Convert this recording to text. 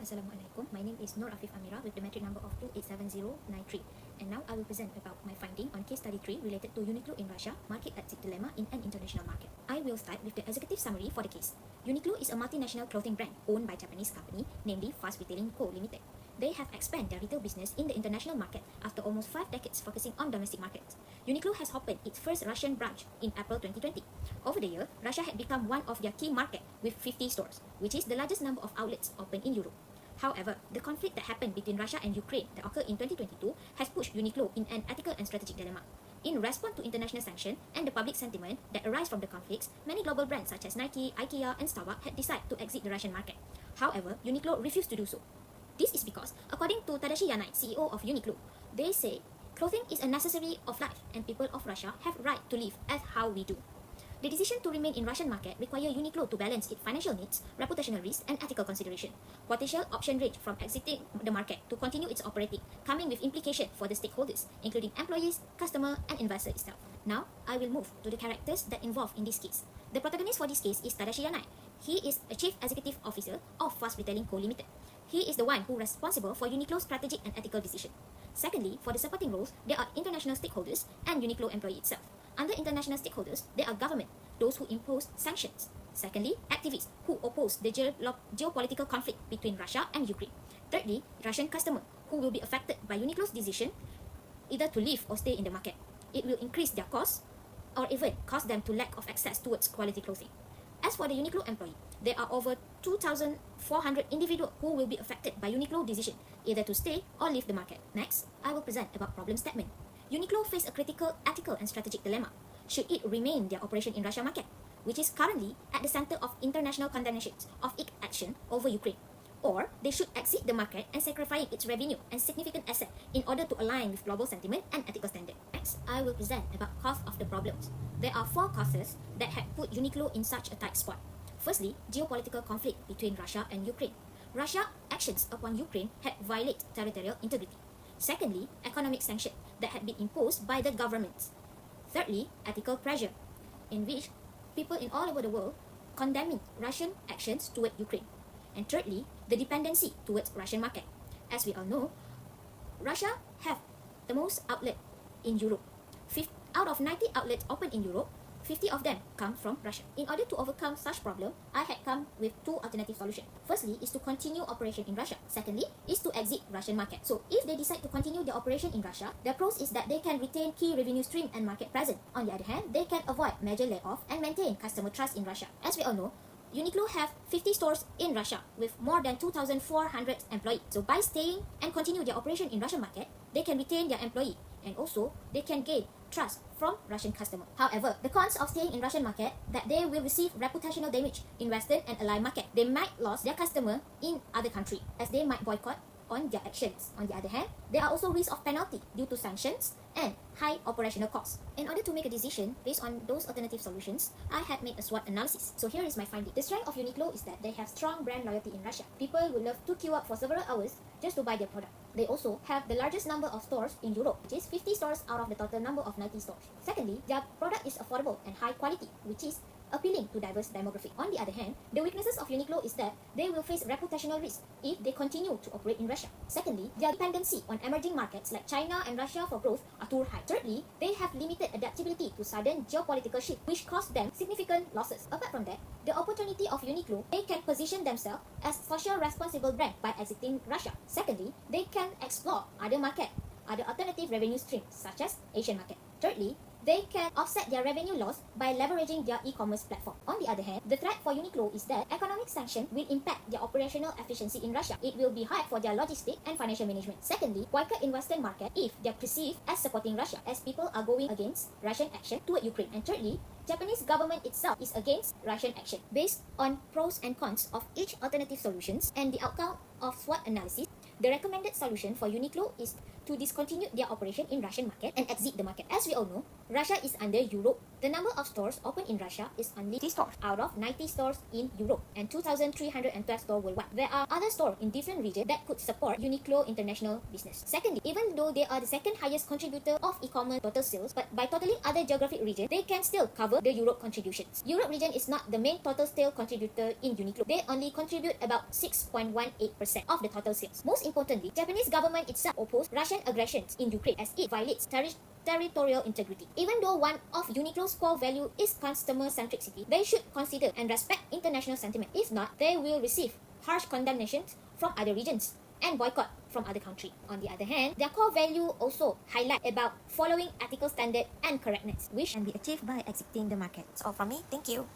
Assalamualaikum. My name is Amirah with the metric number of 287093, and now I will present about my finding on case study 3 related to Uniqlo in Russia, market exit dilemma in an international market. I will start with the executive summary for the case. Uniqlo is a multinational clothing brand owned by Japanese company, namely Fast Retailing Co. Limited. They have expanded their retail business in the international market after almost 5 decades focusing on domestic markets. Uniqlo has opened its first Russian branch in April 2020. Over the year, Russia had become one of their key markets with 50 stores, which is the largest number of outlets open in Europe. However, the conflict that happened between Russia and Ukraine that occurred in 2022 has pushed Uniqlo in an ethical and strategic dilemma. In response to international sanctions and the public sentiment that arise from the conflicts, many global brands such as Nike, IKEA, and Starbucks had decided to exit the Russian market. However, Uniqlo refused to do so. This is because, according to Tadashi Yanai, CEO of Uniqlo, they say clothing is a necessary of life and people of Russia have right to live as how we do. The decision to remain in Russian market require Uniqlo to balance its financial needs, reputational risk, and ethical consideration. Potential option range from exiting the market to continue its operating, coming with implication for the stakeholders, including employees, customer, and investor itself. Now, I will move to the characters that involved in this case. The protagonist for this case is Tadashi Yanai. He is a chief executive officer of Fast Retailing Co. Limited. He is the one who is responsible for Uniqlo's strategic and ethical decision. Secondly, for the supporting roles, there are international stakeholders and Uniqlo employee itself. Under international stakeholders, there are government, those who impose sanctions. Secondly, activists who oppose the geopolitical conflict between Russia and Ukraine. Thirdly, Russian customer who will be affected by Uniqlo's decision either to leave or stay in the market. It will increase their costs or even cause them to lack of access towards quality clothing. As for the Uniqlo employee, there are over 2,400 individuals who will be affected by Uniqlo decision, either to stay or leave the market. Next, I will present about problem statement. Uniqlo face a critical ethical and strategic dilemma. Should it remain their operation in Russia market, which is currently at the center of international condemnations of its action over Ukraine, or they should exit the market and sacrifice its revenue and significant asset in order to align with global sentiment and ethical standard. Next, I will present about cause of the problems. There are 4 causes that had put Uniqlo in such a tight spot. Firstly, geopolitical conflict between Russia and Ukraine. Russia's actions upon Ukraine had violated territorial integrity. Secondly, economic sanctions that had been imposed by the governments. Thirdly, ethical pressure, in which people in all over the world condemning Russian actions toward Ukraine. And thirdly, the dependency towards Russian market. As we all know, Russia have the most outlet in Europe. Out of 90 outlets open in Europe, 50 of them come from Russia. In order to overcome such problem, I had come with 2 alternative solutions. Firstly is to continue operation in Russia. Secondly is to exit Russian market. So if they decide to continue their operation in Russia, the pros is that they can retain key revenue stream and market presence. On the other hand, they can avoid major layoff and maintain customer trust in Russia. As we all know, Uniqlo have 50 stores in Russia with more than 2,400 employees. So by staying and continue their operation in Russian market, they can retain their employee and also they can gain trust from Russian customer. However, the cons of staying in Russian market that they will receive reputational damage in Western and allied market. They might lose their customer in other country as they might boycott on their actions. On the other hand, there are also risks of penalty due to sanctions and high operational costs. In order to make a decision based on those alternative solutions, I had made a SWOT analysis. So here is my finding. The strength of Uniqlo is that they have strong brand loyalty in Russia. People will love to queue up for several hours just to buy their product. They also have the largest number of stores in Europe, which is 50 stores out of the total number of 90 stores. Secondly, their product is affordable and high quality, which is appealing to diverse demographic. On the other hand, the weaknesses of Uniqlo is that they will face reputational risk if they continue to operate in Russia. Secondly, their dependency on emerging markets like China and Russia for growth are too high. Thirdly, they have limited adaptability to sudden geopolitical shift, which cost them significant losses. Apart from that, the opportunity of Uniqlo, they can position themselves as social responsible brand by exiting Russia. Secondly, they can explore other market, other alternative revenue streams such as Asian market. Thirdly, they can offset their revenue loss by leveraging their e-commerce platform. On the other hand, the threat for Uniqlo is that economic sanction will impact their operational efficiency in Russia. It will be hard for their logistic and financial management. Secondly, boycott in Western market if they are perceived as supporting Russia, as people are going against Russian action toward Ukraine. And thirdly, Japanese government itself is against Russian action. Based on pros and cons of each alternative solutions and the outcome of SWOT analysis, the recommended solution for Uniqlo is to discontinue their operation in Russian market and exit the market. As we all know, Russia is under Europe. The number of stores open in Russia is only 50 stores out of 90 stores in Europe and 2,312 stores worldwide. There are other stores in different regions that could support Uniqlo international business. Secondly, even though they are the second highest contributor of e-commerce total sales, but by totaling other geographic regions, they can still cover the Europe contributions. Europe region is not the main total sale contributor in Uniqlo. They only contribute about 6.18% of the total sales. Most importantly, Japanese government itself opposed Russian aggressions in Ukraine as it violates territorial integrity. Even though one of Uniqlo's core value is customer centricity, they should consider and respect international sentiment. If not, they will receive harsh condemnations from other regions and boycott from other countries. On the other hand, their core value also highlight about following ethical standard and correctness, which can be achieved by exiting the market. That's all from me. Thank you.